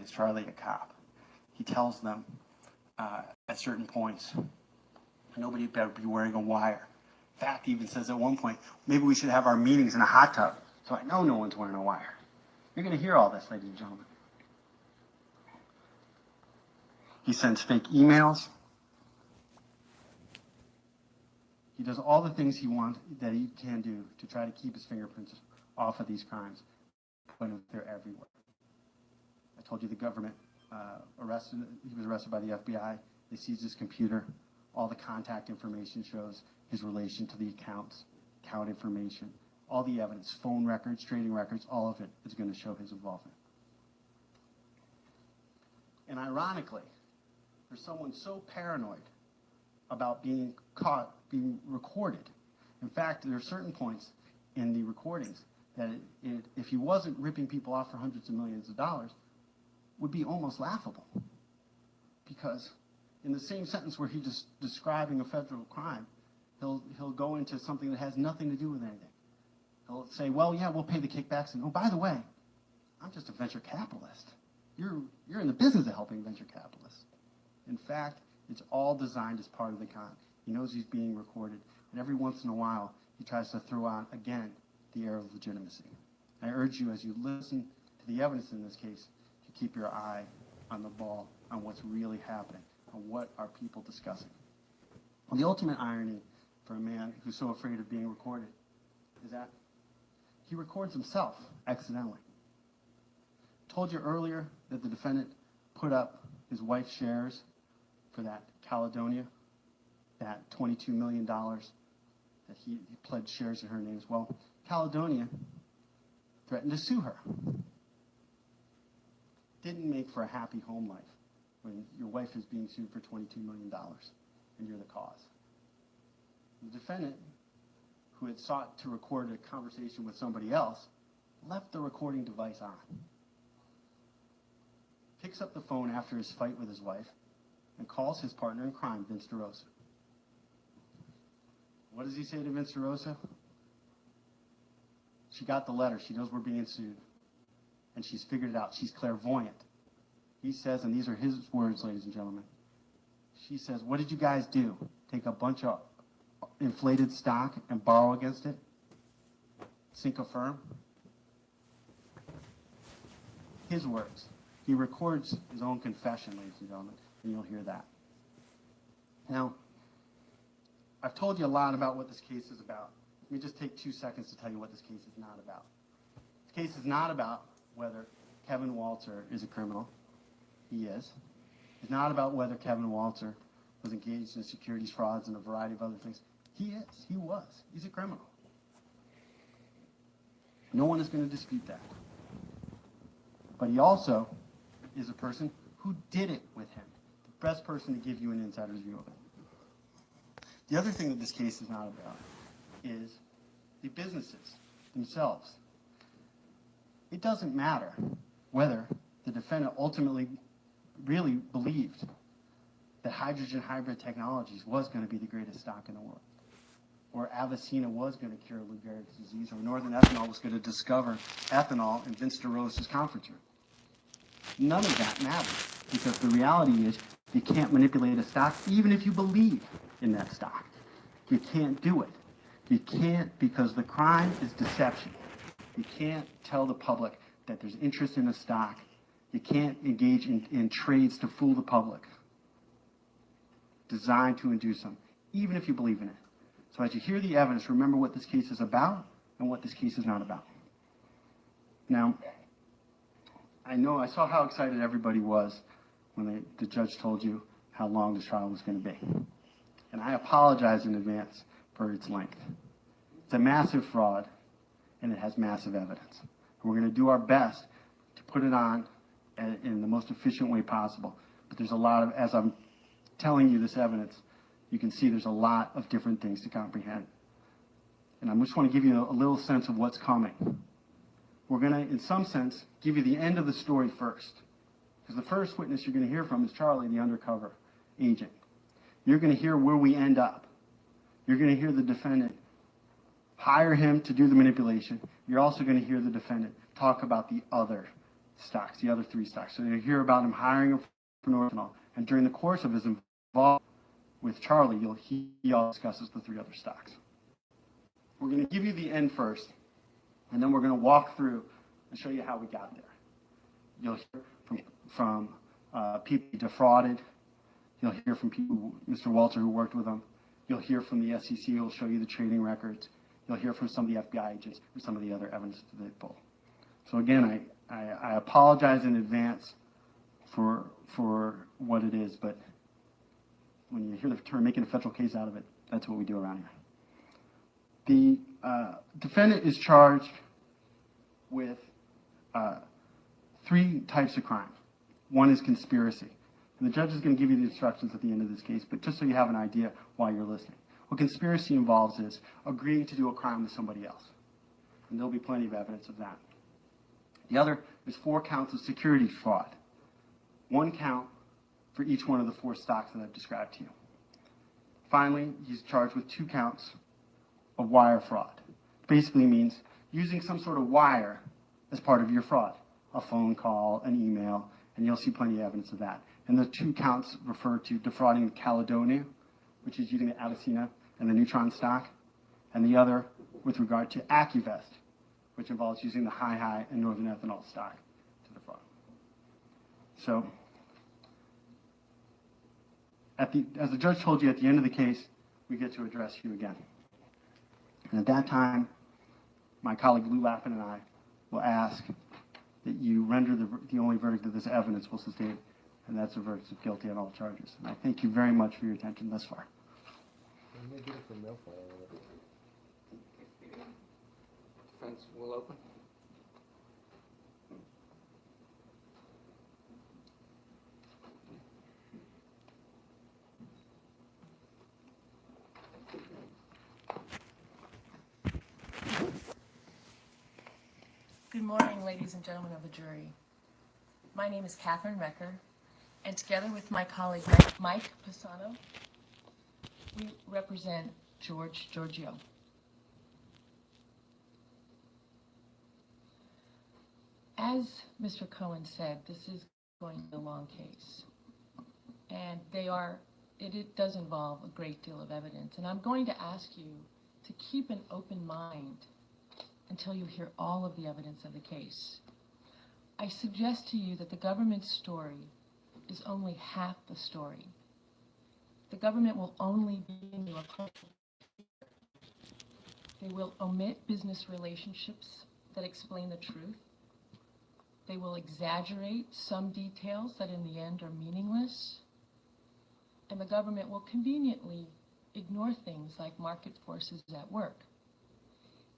is Charlie a cop. He tells them at certain points, nobody better be wearing a wire. In fact, he even says at one point, maybe we should have our meetings in a hot tub, so I know no one's wearing a wire. You're going to hear all this, ladies and gentlemen. He sends fake emails. He does all the things he wants, that he can do to try to keep his fingerprints off of these crimes, but they're everywhere. I told you the government he was arrested by the FBI. They seized his computer. All the contact information shows his relation to the accounts, account information, all the evidence, phone records, trading records, all of it is going to show his involvement. And ironically, for someone so paranoid about being caught, being recorded, in fact, there are certain points in the recordings that if he wasn't ripping people off for hundreds of millions of dollars, would be almost laughable. Because in the same sentence where he's just describing a federal crime, he'll go into something that has nothing to do with anything. He'll say, well, yeah, we'll pay the kickbacks, and oh, by the way, I'm just a venture capitalist. You're in the business of helping venture capitalists. In fact, it's all designed as part of the con. He knows he's being recorded, and every once in a while, he tries to throw out, again, the air of legitimacy. I urge you, as you listen to the evidence in this case, to keep your eye on the ball, on what's really happening, on what are people discussing. Well, the ultimate irony for a man who's so afraid of being recorded is that he records himself accidentally. Told you earlier that the defendant put up his wife's shares for that Caledonia, that $22 million that he pledged shares in her name as well. Caledonia threatened to sue her. Didn't make for a happy home life when your wife is being sued for $22 million and you're the cause. The defendant, who had sought to record a conversation with somebody else, left the recording device on. Picks up the phone after his fight with his wife and calls his partner in crime, Vince DeRosa. What does he say to Vince DeRosa? She got the letter. She knows we're being sued. And she's figured it out. She's clairvoyant. He says, and these are his words, ladies and gentlemen. She says, what did you guys do? Take a bunch of inflated stock and borrow against it? Sink a firm? His words. He records his own confession, ladies and gentlemen, and you'll hear that. Now, I've told you a lot about what this case is about. Let me just take 2 seconds to tell you what this case is not about. This case is not about whether Kevin Walter is a criminal. He is. It's not about whether Kevin Walter was engaged in securities frauds and a variety of other things. He is. He was. He's a criminal. No one is going to dispute that. But he also is a person who did it with him. The best person to give you an insider's view of it. The other thing that this case is not about is the businesses themselves. It doesn't matter whether the defendant ultimately really believed that hydrogen hybrid technologies was going to be the greatest stock in the world, or Avicena was going to cure Lou Gehrig's disease, or Northern Ethanol was going to discover ethanol in Vince DeRosa's conference room. None of that matters, because the reality is you can't manipulate a stock even if you believe in that stock. You can't do it. You can't, because the crime is deception. You can't tell the public that there's interest in a stock. You can't engage in trades to fool the public, designed to induce them, even if you believe in it. So as you hear the evidence, remember what this case is about and what this case is not about. Now, I saw how excited everybody was when the judge told you how long this trial was going to be. And I apologize in advance for its length. It's a massive fraud, and it has massive evidence. And we're going to do our best to put it on in the most efficient way possible. But there's a lot of, as I'm telling you this evidence, you can see there's a lot of different things to comprehend. And I just want to give you a little sense of what's coming. We're going to, in some sense, give you the end of the story first. Because the first witness you're going to hear from is Charlie, the undercover agent. You're going to hear where we end up. You're going to hear the defendant hire him to do the manipulation. You're also going to hear the defendant talk about the other stocks, the other 3 stocks. So you hear about him hiring him for Northanol, and during the course of his involvement with Charlie, he all discusses the 3 other stocks. We're going to give you the end first, and then we're going to walk through and show you how we got there. You'll hear from people he defrauded. You'll hear from people, Mr. Walter, who worked with him. You'll hear from the SEC, who will show you the trading records. You'll hear from some of the FBI agents and some of the other evidence that they pull. So again, I apologize in advance for what it is, but when you hear the term making a federal case out of it, that's what we do around here. The defendant is charged with 3 types of crime. One is conspiracy. And the judge is going to give you the instructions at the end of this case, but just so you have an idea why you're listening. What conspiracy involves is agreeing to do a crime with somebody else. And there'll be plenty of evidence of that. The other is 4 counts of securities fraud. 1 count for each one of the 4 stocks that I've described to you. Finally, he's charged with 2 counts of wire fraud. Basically means using some sort of wire as part of your fraud. A phone call, an email, and you'll see plenty of evidence of that. And the 2 counts refer to defrauding Caledonia, which is using the Avicena and the Neutron stock, and the other with regard to AccuVest, which involves using the Hi-Hi and Northern Ethanol stock to defraud. So, as the judge told you at the end of the case, we get to address you again. And at that time, my colleague Lou Lappin and I will ask that you render the only verdict that this evidence will sustain, and that's a verdict of guilty on all charges. And I thank you very much for your attention thus far. Defense will open. Good morning, ladies and gentlemen of the jury. My name is Catherine Recker, and together with my colleague Mike Pisano, we represent George Giorgio. As Mr. Cohen said, this is going to be a long case, and it does involve a great deal of evidence, and I'm going to ask you to keep an open mind until you hear all of the evidence of the case. I suggest to you that the government's story is only half the story. The government will only bring you a partial picture. They will omit business relationships that explain the truth. They will exaggerate some details that in the end are meaningless. And the government will conveniently ignore things like market forces at work.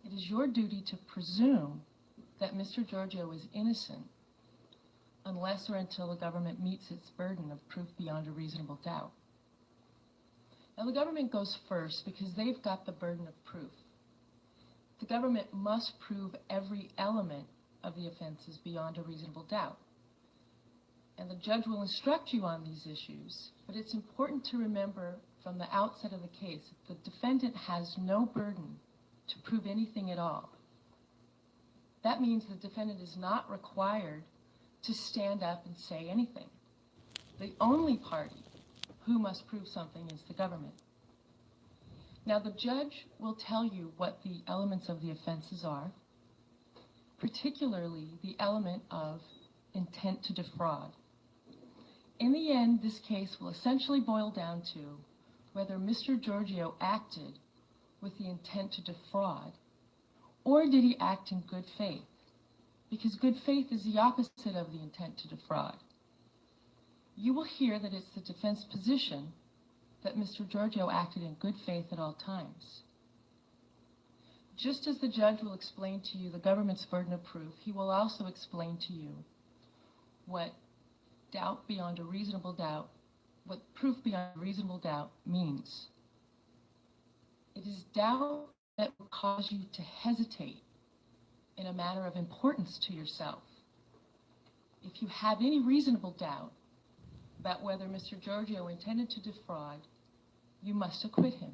It is your duty to presume that Mr. Giorgio is innocent unless or until the government meets its burden of proof beyond a reasonable doubt. Now, the government goes first because they've got the burden of proof. The government must prove every element of the offenses beyond a reasonable doubt. And the judge will instruct you on these issues, but it's important to remember from the outset of the case that the defendant has no burden to prove anything at all. That means the defendant is not required to stand up and say anything. The only party who must prove something is the government. Now, the judge will tell you what the elements of the offenses are, particularly the element of intent to defraud. In the end, this case will essentially boil down to whether Mr. Giorgio acted with the intent to defraud, or did he act in good faith? Because good faith is the opposite of the intent to defraud. You will hear that it's the defense position that Mr. Giorgio acted in good faith at all times. Just as the judge will explain to you the government's burden of proof, he will also explain to you what doubt beyond a reasonable doubt, what proof beyond a reasonable doubt means. It is doubt that will cause you to hesitate in a matter of importance to yourself. If you have any reasonable doubt about whether Mr. Giorgio intended to defraud, you must acquit him.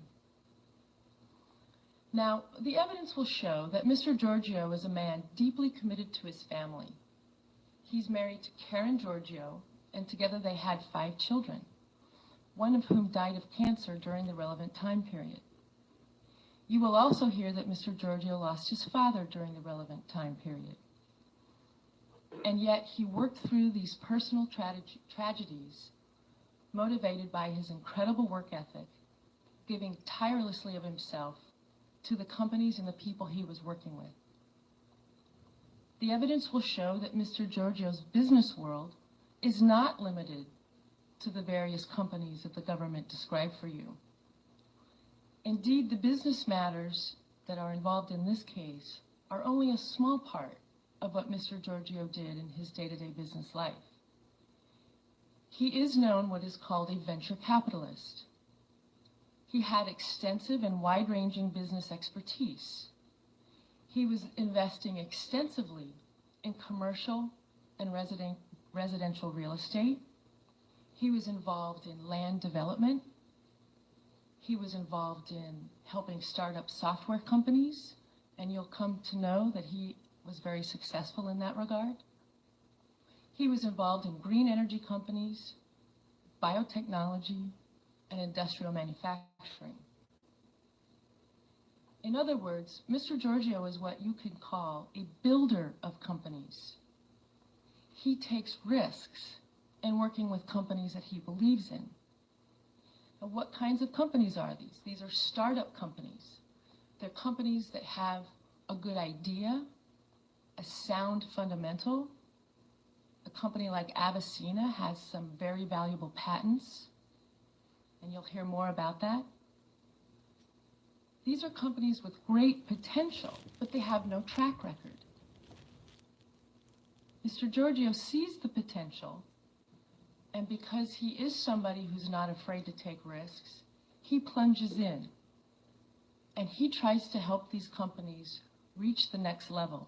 Now, the evidence will show that Mr. Giorgio is a man deeply committed to his family. He's married to Karen Giorgio, and together they had 5 children, one of whom died of cancer during the relevant time period. You will also hear that Mr. Giorgio lost his father during the relevant time period. And yet he worked through these personal tragedies, motivated by his incredible work ethic, giving tirelessly of himself to the companies and the people he was working with. The evidence will show that Mr. Giorgio's business world is not limited to the various companies that the government described for you. Indeed, the business matters that are involved in this case are only a small part of what Mr. Giorgio did in his day-to-day business life. He is known what is called a venture capitalist. He had extensive and wide-ranging business expertise. He was investing extensively in commercial and residential real estate. He was involved in land development. He was involved in helping start up software companies, and you'll come to know that he was very successful in that regard. He was involved in green energy companies, biotechnology, and industrial manufacturing. In other words, Mr. Giorgio is what you could call a builder of companies. He takes risks in working with companies that he believes in. Now, what kinds of companies are these? These are startup companies. They're companies that have a good idea, a sound fundamental. A company like Avicenna has some very valuable patents, and you'll hear more about that. These are companies with great potential, but they have no track record. Mr. Giorgio sees the potential, and because he is somebody who's not afraid to take risks, he plunges in, and he tries to help these companies reach the next level.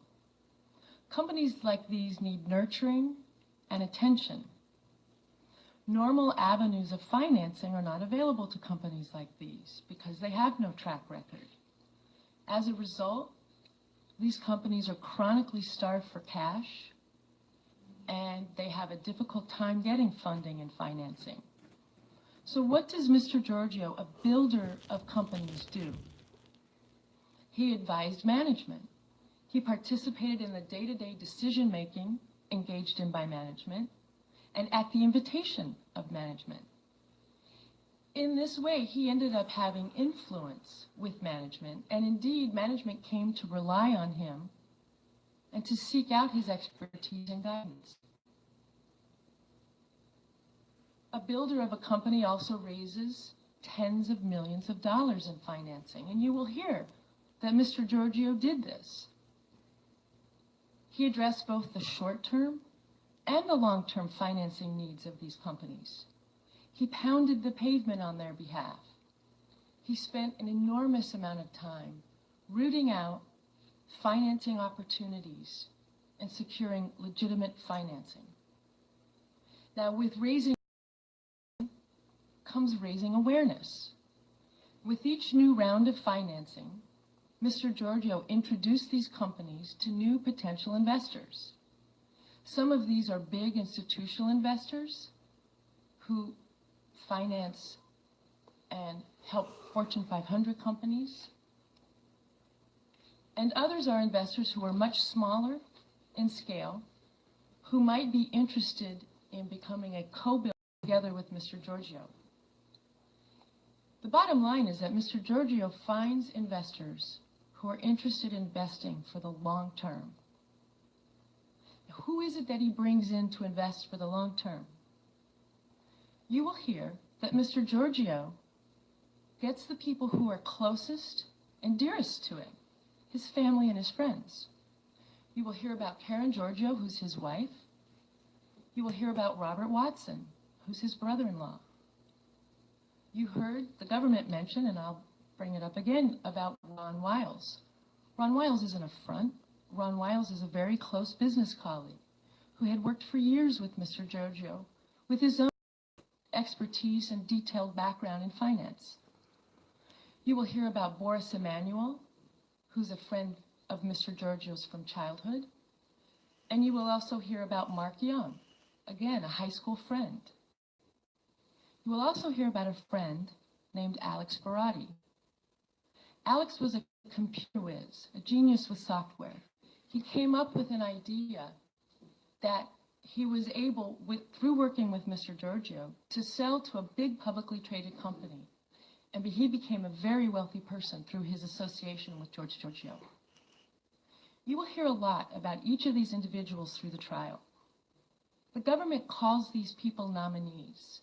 Companies like these need nurturing and attention. Normal avenues of financing are not available to companies like these because they have no track record. As a result, these companies are chronically starved for cash, and they have a difficult time getting funding and financing. So what does Mr. Giorgio, a builder of companies, do? He advised management. He participated in the day-to-day decision-making engaged in by management and at the invitation of management. In this way, he ended up having influence with management, and indeed, management came to rely on him and to seek out his expertise and guidance. A builder of a company also raises tens of millions of dollars in financing, and you will hear that Mr. Giorgio did this. He addressed both the short-term and the long-term financing needs of these companies. He pounded the pavement on their behalf. He spent an enormous amount of time rooting out financing opportunities and securing legitimate financing. Now, with raising comes raising awareness. With each new round of financing, Mr. Giorgio introduced these companies to new potential investors. Some of these are big institutional investors who finance and help Fortune 500 companies. And others are investors who are much smaller in scale, who might be interested in becoming a co-builder together with Mr. Giorgio. The bottom line is that Mr. Giorgio finds investors who are interested in investing for the long term. Who is it that he brings in to invest for the long term? You will hear that Mr. Giorgio gets the people who are closest and dearest to him, his family and his friends. You will hear about Karen Giorgio, who's his wife. You will hear about Robert Watson, who's his brother-in-law. You heard the government mention, and I'll bring it up again, about Ron Wiles. Ron Wiles isn't a front. Ron Wiles is a very close business colleague who had worked for years with Mr. Giorgio with his own expertise and detailed background in finance. You will hear about Boris Emanuel, who's a friend of Mr. Giorgio's from childhood, And you will also hear about Mark Young, again, a high school friend. You will also hear about a friend named Alex Barati. Alex was a computer whiz, a genius with software. He came up with an idea that he was able, through working with Mr. Giorgio, to sell to a big publicly traded company. And he became a very wealthy person through his association with George Giorgio. You will hear a lot about each of these individuals through the trial. The government calls these people nominees.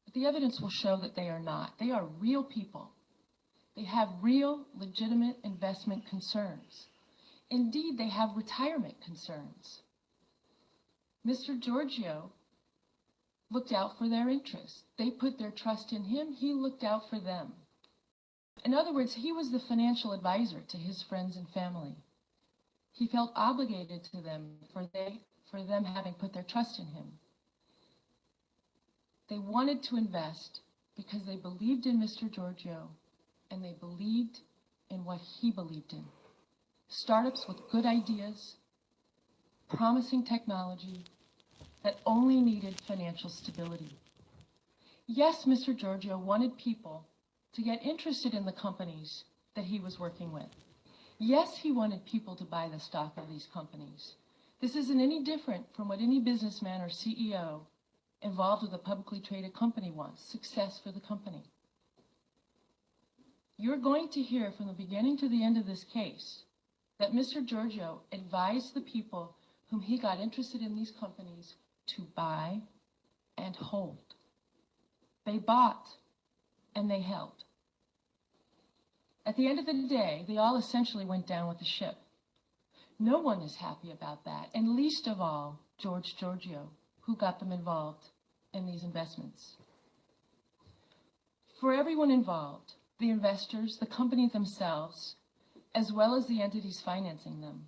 But the evidence will show that they are not. They are real people. They have real, legitimate investment concerns. Indeed, they have retirement concerns. Mr. Giorgio looked out for their interests. They put their trust in him. He looked out for them. In other words, he was the financial advisor to his friends and family. He felt obligated to them for them having put their trust in him. They wanted to invest because they believed in Mr. Giorgio and they believed in what he believed in. Startups with good ideas, promising technology that only needed financial stability. Yes, Mr. Giorgio wanted people to get interested in the companies that he was working with. Yes, he wanted people to buy the stock of these companies. This isn't any different from what any businessman or CEO involved with a publicly traded company wants: success for the company. You're going to hear from the beginning to the end of this case that Mr. Giorgio advised the people whom he got interested in these companies to buy and hold. They bought and they held. At the end of the day, they all essentially went down with the ship. No one is happy about that, and least of all, George Giorgio, who got them involved in these investments. For everyone involved, the investors, the company themselves, as well as the entities financing them,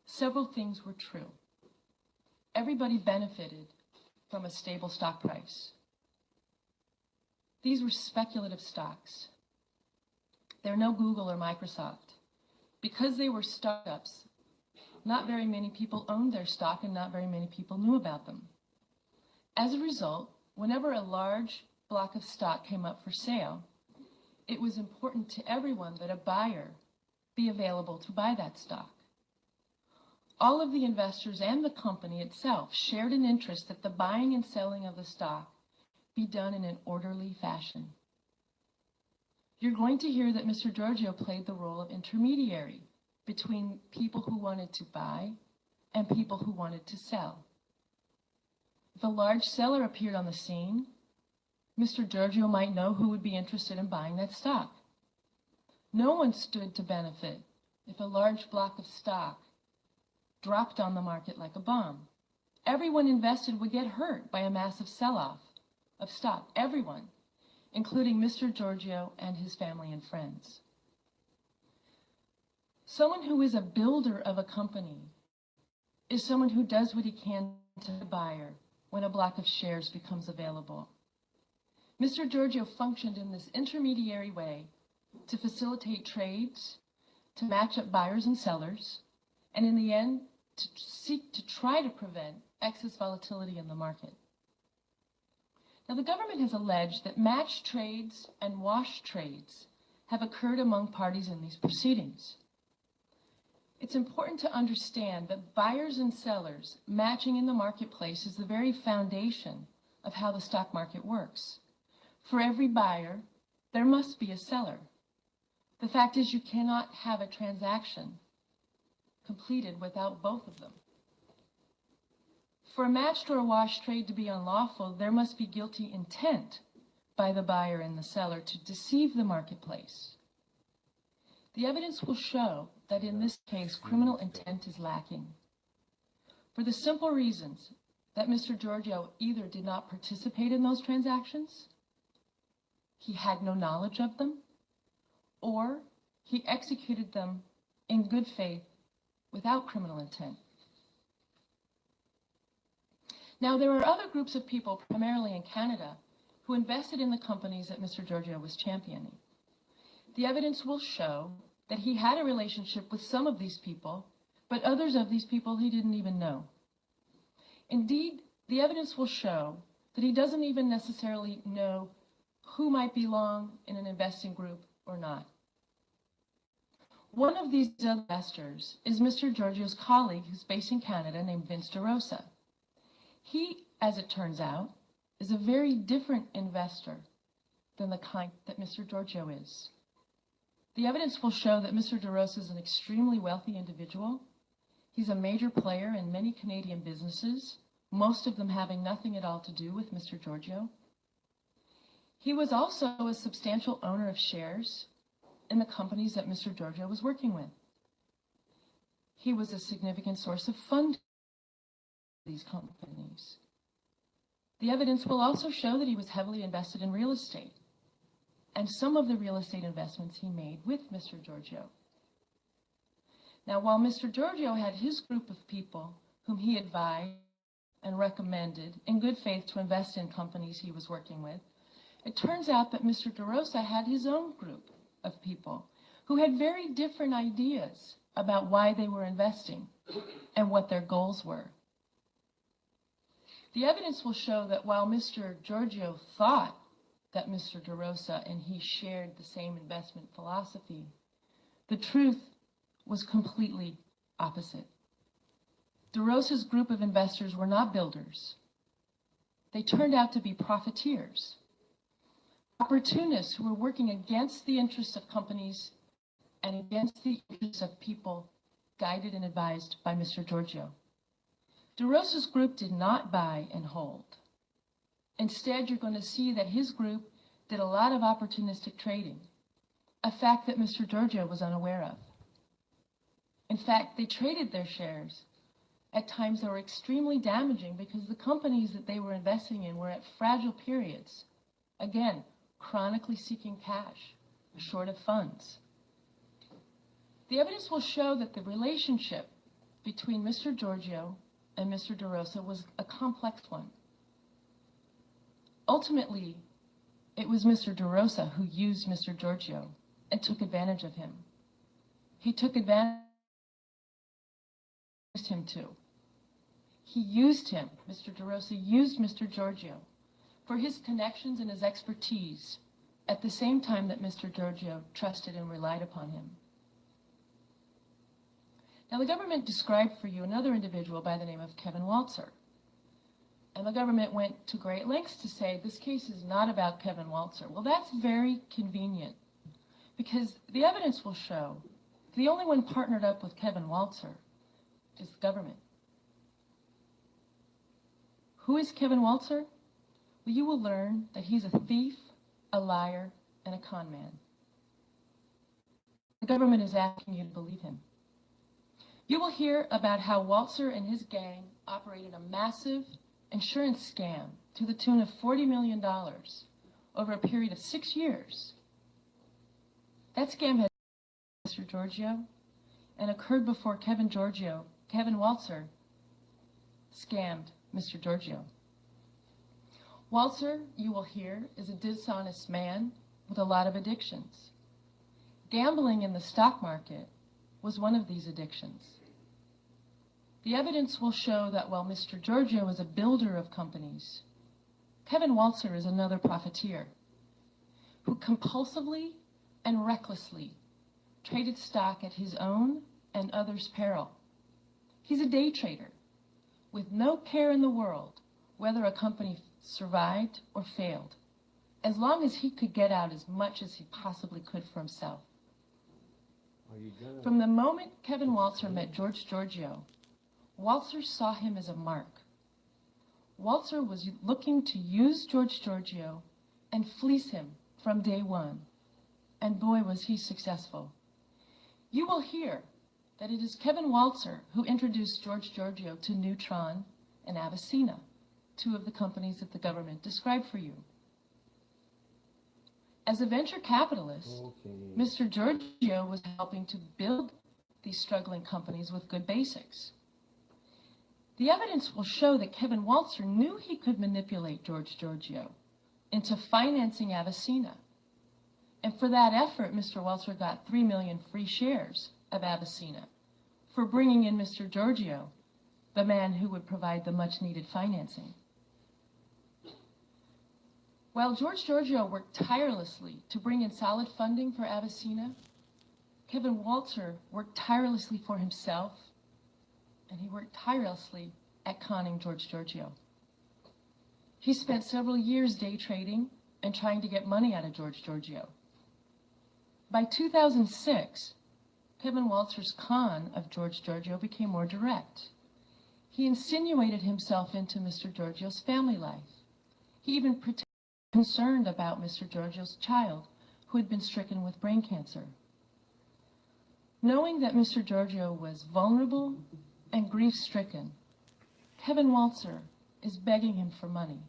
several things were true. Everybody benefited from a stable stock price. These were speculative stocks. They're no Google or Microsoft. Because they were startups, not very many people owned their stock and not very many people knew about them. As a result, whenever a large block of stock came up for sale, it was important to everyone that a buyer be available to buy that stock. All of the investors and the company itself shared an interest that the buying and selling of the stock be done in an orderly fashion. You're going to hear that Mr. Giorgio played the role of intermediary between people who wanted to buy and people who wanted to sell. If a large seller appeared on the scene, Mr. Giorgio might know who would be interested in buying that stock. No one stood to benefit if a large block of stock dropped on the market like a bomb. Everyone invested would get hurt by a massive sell-off of stock. Everyone, including Mr. Giorgio and his family and friends. Someone who is a builder of a company is someone who does what he can to the buyer when a block of shares becomes available. Mr. Giorgio functioned in this intermediary way to facilitate trades, to match up buyers and sellers, and in the end, to seek to try to prevent excess volatility in the market. Now, the government has alleged that matched trades and wash trades have occurred among parties in these proceedings. It's important to understand that buyers and sellers matching in the marketplace is the very foundation of how the stock market works. For every buyer, there must be a seller. The fact is, you cannot have a transaction completed without both of them. For a matched or a wash trade to be unlawful, there must be guilty intent by the buyer and the seller to deceive the marketplace. The evidence will show that in this case, criminal intent is lacking, for the simple reasons that Mr. Giorgio either did not participate in those transactions, he had no knowledge of them, or he executed them in good faith without criminal intent. Now, there are other groups of people, primarily in Canada, who invested in the companies that Mr. Giorgio was championing. The evidence will show that he had a relationship with some of these people, but others of these people he didn't even know. Indeed, the evidence will show that he doesn't even necessarily know who might belong in an investing group or not. One of these investors is Mr. Giorgio's colleague who's based in Canada named Vince DeRosa. He, as it turns out, is a very different investor than the kind that Mr. Giorgio is. The evidence will show that Mr. DeRosa is an extremely wealthy individual. He's a major player in many Canadian businesses, most of them having nothing at all to do with Mr. Giorgio. He was also a substantial owner of shares in the companies that Mr. Giorgio was working with. He was a significant source of funding for these companies. The evidence will also show that he was heavily invested in real estate, and some of the real estate investments he made with Mr. Giorgio. Now, while Mr. Giorgio had his group of people whom he advised and recommended in good faith to invest in companies he was working with, it turns out that Mr. DeRosa had his own group of people who had very different ideas about why they were investing and what their goals were. The evidence will show that while Mr. Giorgio thought that Mr. DeRosa and he shared the same investment philosophy, the truth was completely opposite. DeRosa's group of investors were not builders. They turned out to be profiteers, opportunists who were working against the interests of companies and against the interests of people guided and advised by Mr. Giorgio. DeRosa's group did not buy and hold. Instead, you're going to see that his group did a lot of opportunistic trading, a fact that Mr. Giorgio was unaware of. In fact, they traded their shares at times that were extremely damaging because the companies that they were investing in were at fragile periods. Again, chronically seeking cash, short of funds. The evidence will show that the relationship between Mr. Giorgio and Mr. DeRosa was a complex one. Ultimately, it was Mr. DeRosa who used Mr. Giorgio and took advantage of him. He took advantage of him too. He used him, Mr. DeRosa used Mr. Giorgio for his connections and his expertise at the same time that Mr. Giorgio trusted and relied upon him. Now, the government described for you another individual by the name of Kevin Waltzer. And the government went to great lengths to say this case is not about Kevin Waltzer. Well, that's very convenient because the evidence will show the only one partnered up with Kevin Waltzer is the government. Who is Kevin Waltzer? Well, you will learn that he's a thief, a liar, and a con man. The government is asking you to believe him. You will hear about how Waltzer and his gang operated a massive insurance scam to the tune of $40 million over a period of 6 years. That scam had Mr. Giorgio and occurred before Kevin Waltzer scammed Mr. Giorgio. Waltzer, you will hear, is a dishonest man with a lot of addictions. Gambling in the stock market was one of these addictions. The evidence will show that while Mr. Giorgio is a builder of companies, Kevin Waltzer is another profiteer who compulsively and recklessly traded stock at his own and others' peril. He's a day trader with no care in the world whether a company survived or failed, as long as he could get out as much as he possibly could for himself. From the moment Kevin Waltzer met George Giorgio, Waltzer saw him as a mark. Waltzer was looking to use George Giorgio and fleece him from day one, and boy was he successful. You will hear that it is Kevin Waltzer who introduced George Giorgio to Neutron and Avicena, two of the companies that the government described for you. As a venture capitalist, Mr. Giorgio was helping to build these struggling companies with good basics. The evidence will show that Kevin Waltzer knew he could manipulate George Giorgio into financing Avicena. And for that effort, Mr. Waltzer got 3 million free shares of Avicena for bringing in Mr. Giorgio, the man who would provide the much-needed financing. While George Giorgio worked tirelessly to bring in solid funding for Avicenna, Kevin Walzer worked tirelessly for himself, and he worked tirelessly at conning George Giorgio. He spent several years day trading and trying to get money out of George Giorgio. By 2006, Kevin Walzer's con of George Giorgio became more direct. He insinuated himself into Mr. Giorgio's family life. He even pretended concerned about Mr. Giorgio's child, who had been stricken with brain cancer. Knowing that Mr. Giorgio was vulnerable and grief-stricken, Kevin Walzer is begging him for money.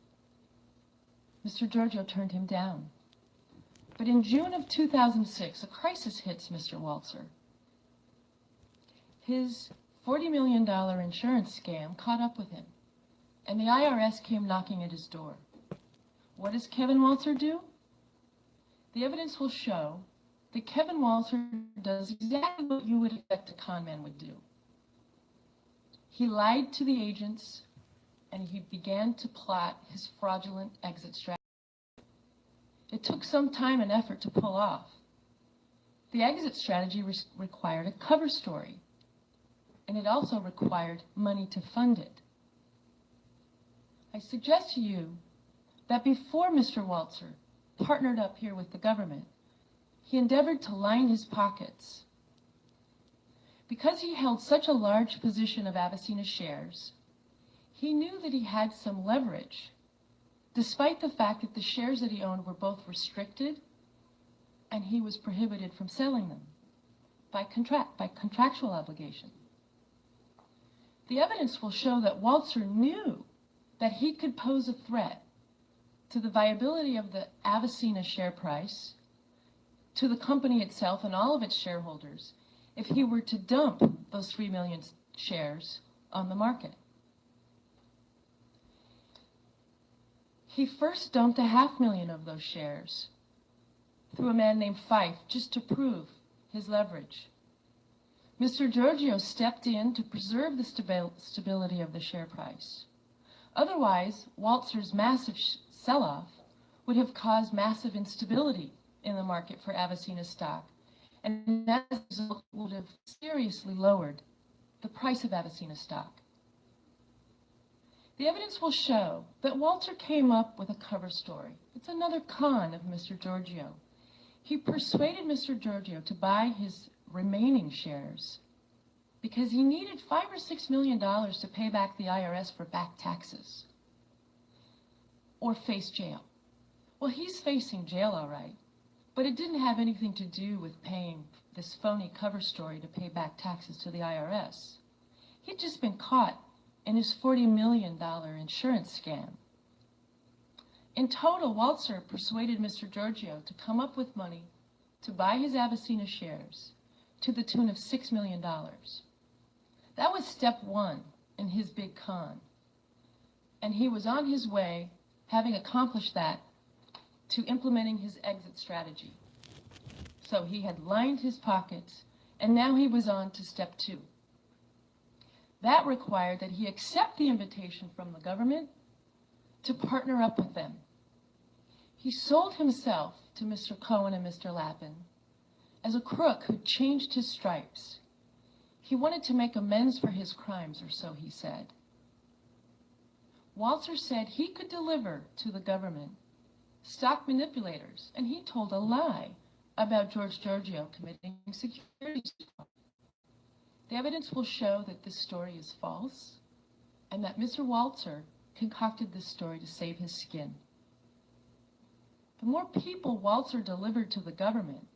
Mr. Giorgio turned him down. But in June of 2006, a crisis hits Mr. Walzer. His $40 million insurance scam caught up with him, and the IRS came knocking at his door. What does Kevin Walzer do? The evidence will show that Kevin Walzer does exactly what you would expect a con man would do. He lied to the agents, and he began to plot his fraudulent exit strategy. It took some time and effort to pull off. The exit strategy required a cover story, and it also required money to fund it. I suggest to you that before Mr. Walzer partnered up here with the government, he endeavored to line his pockets. Because he held such a large position of Avicenna shares, he knew that he had some leverage, despite the fact that the shares that he owned were both restricted and he was prohibited from selling them by contractual obligation. The evidence will show that Walzer knew that he could pose a threat to the viability of the Avicenna share price, to the company itself and all of its shareholders, if he were to dump those 3 million shares on the market. He first dumped 500,000 of those shares through a man named Fife, just to prove his leverage. Mr. Giorgio stepped in to preserve the stability of the share price. Otherwise, Walzer's massive sell-off would have caused massive instability in the market for Avicenna stock, and as a result would have seriously lowered the price of Avicenna stock. The evidence will show that Walzer came up with a cover story. It's another con of Mr. Giorgio. He persuaded Mr. Giorgio to buy his remaining shares because he needed $5 or $6 million to pay back the IRS for back taxes or face jail. Well, he's facing jail all right, but it didn't have anything to do with paying this phony cover story to pay back taxes to the IRS. He'd just been caught in his $40 million insurance scam. In total, Walzer persuaded Mr. Giorgio to come up with money to buy his Avicenna shares to the tune of $6 million. That was step one in his big con. And he was on his way, having accomplished that, to implementing his exit strategy. So he had lined his pockets, and now he was on to step two. That required that he accept the invitation from the government to partner up with them. He sold himself to Mr. Cohen and Mr. Lappin as a crook who changed his stripes. He wanted to make amends for his crimes, or so he said. Walzer said he could deliver to the government stock manipulators, and he told a lie about George Giorgio committing securities fraud. The evidence will show that this story is false, and that Mr. Walzer concocted this story to save his skin. The more people Walzer delivered to the government,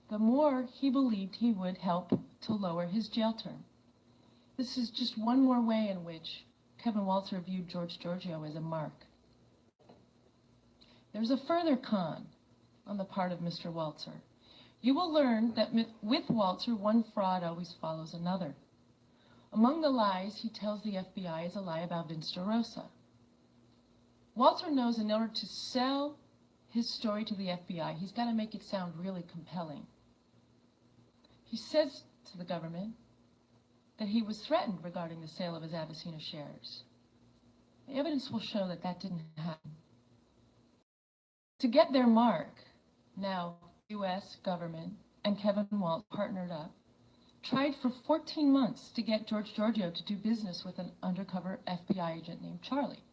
the more he believed he would help to lower his jail term. This is just one more way in which Kevin Walzer viewed George Giorgio as a mark. There's a further con on the part of Mr. Walzer. You will learn that with Walzer, one fraud always follows another. Among the lies he tells the FBI is a lie about Vince DeRosa. Walzer knows in order to sell his story to the FBI, he's got to make it sound really compelling. He says to the government that he was threatened regarding the sale of his Avicena shares. The evidence will show that that didn't happen. To get their mark, now U.S. government and Kevin Waltz partnered up, tried for 14 months to get George Giorgio to do business with an undercover FBI agent named Charlie.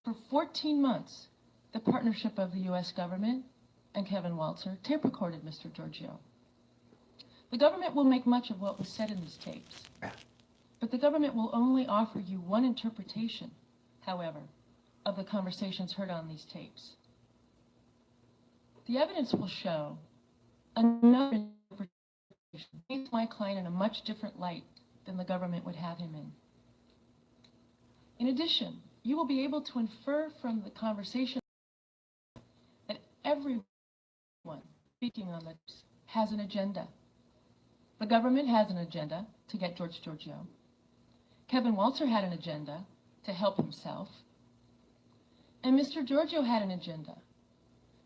For 14 months, the partnership of the U.S. government and Kevin Waltzer tape recorded Mr. Giorgio. The government will make much of what was said in these tapes, but the government will only offer you one interpretation, however, of the conversations heard on these tapes. The evidence will show another interpretation paints my client in a much different light than the government would have him in. In addition, you will be able to infer from the conversation that everyone speaking on this has an agenda. The government has an agenda to get George Giorgio. Kevin Waltzer had an agenda to help himself. And Mr. Giorgio had an agenda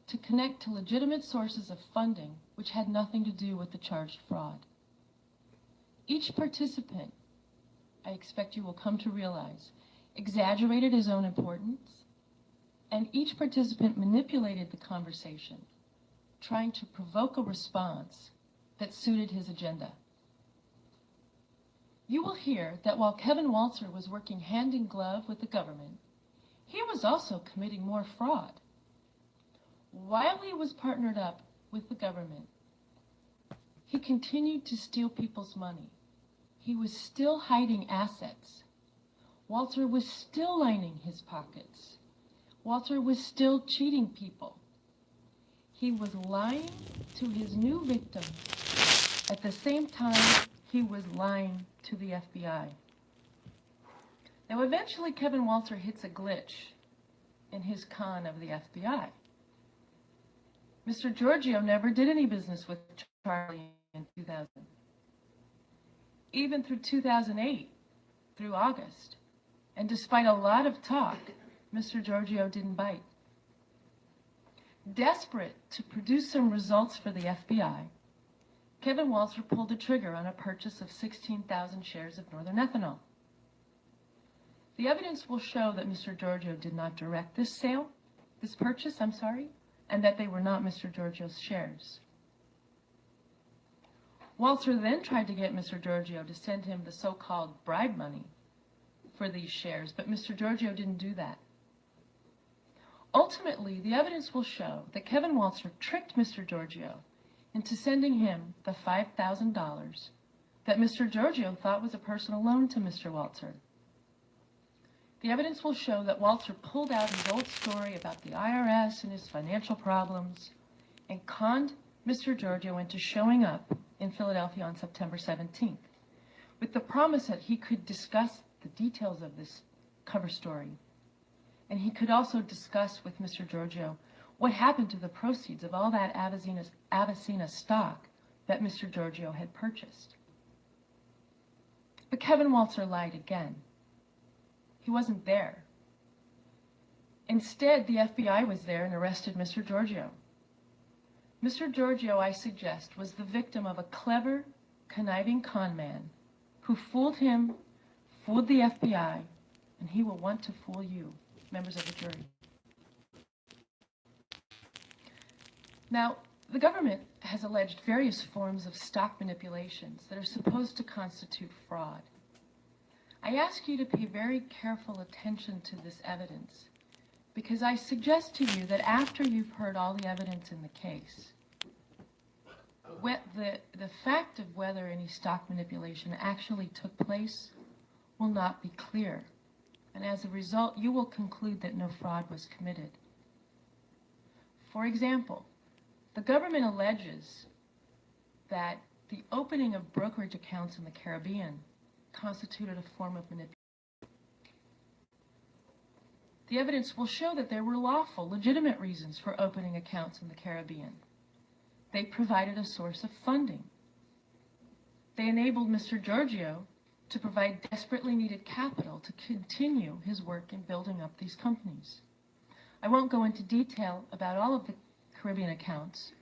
to connect to legitimate sources of funding which had nothing to do with the charged fraud. Each participant, I expect you will come to realize, exaggerated his own importance, and each participant manipulated the conversation, trying to provoke a response that suited his agenda. You will hear that while Kevin Waltzer was working hand in glove with the government, he was also committing more fraud. While he was partnered up with the government, he continued to steal people's money. He was still hiding assets. Waltzer was still lining his pockets. Waltzer was still cheating people. He was lying to his new victim. At the same time, he was lying to the FBI. Now, eventually, Kevin Waltzer hits a glitch in his con of the FBI. Mr. Giorgio never did any business with Charlie in 2000. Even through 2008, through August, and despite a lot of talk, Mr. Giorgio didn't bite. Desperate to produce some results for the FBI, Kevin Waltzer pulled the trigger on a purchase of 16,000 shares of Northern Ethanol. The evidence will show that Mr. Giorgio did not direct this purchase, and that they were not Mr. Giorgio's shares. Waltzer then tried to get Mr. Giorgio to send him the so-called bribe money for these shares, but Mr. Giorgio didn't do that. Ultimately, the evidence will show that Kevin Waltzer tricked Mr. Giorgio into sending him the $5,000 that Mr. Giorgio thought was a personal loan to Mr. Waltzer. The evidence will show that Waltzer pulled out his old story about the IRS and his financial problems and conned Mr. Giorgio into showing up in Philadelphia on September 17th with the promise that he could discuss the details of this cover story. And he could also discuss with Mr. Giorgio what happened to the proceeds of all that Avicena stock that Mr. Giorgio had purchased. But Kevin Waltzer lied again. He wasn't there. Instead, the FBI was there and arrested Mr. Giorgio. Mr. Giorgio, I suggest, was the victim of a clever, conniving con man who fooled him, fooled the FBI, and he will want to fool you, members of the jury. Now, the government has alleged various forms of stock manipulations that are supposed to constitute fraud. I ask you to pay very careful attention to this evidence because I suggest to you that after you've heard all the evidence in the case, the fact of whether any stock manipulation actually took place will not be clear. And as a result, you will conclude that no fraud was committed. For example, the government alleges that the opening of brokerage accounts in the Caribbean constituted a form of manipulation. The evidence will show that there were lawful, legitimate reasons for opening accounts in the Caribbean. They provided a source of funding. They enabled Mr. Giorgio to provide desperately needed capital to continue his work in building up these companies. I won't go into detail about all of the Caribbean accounts,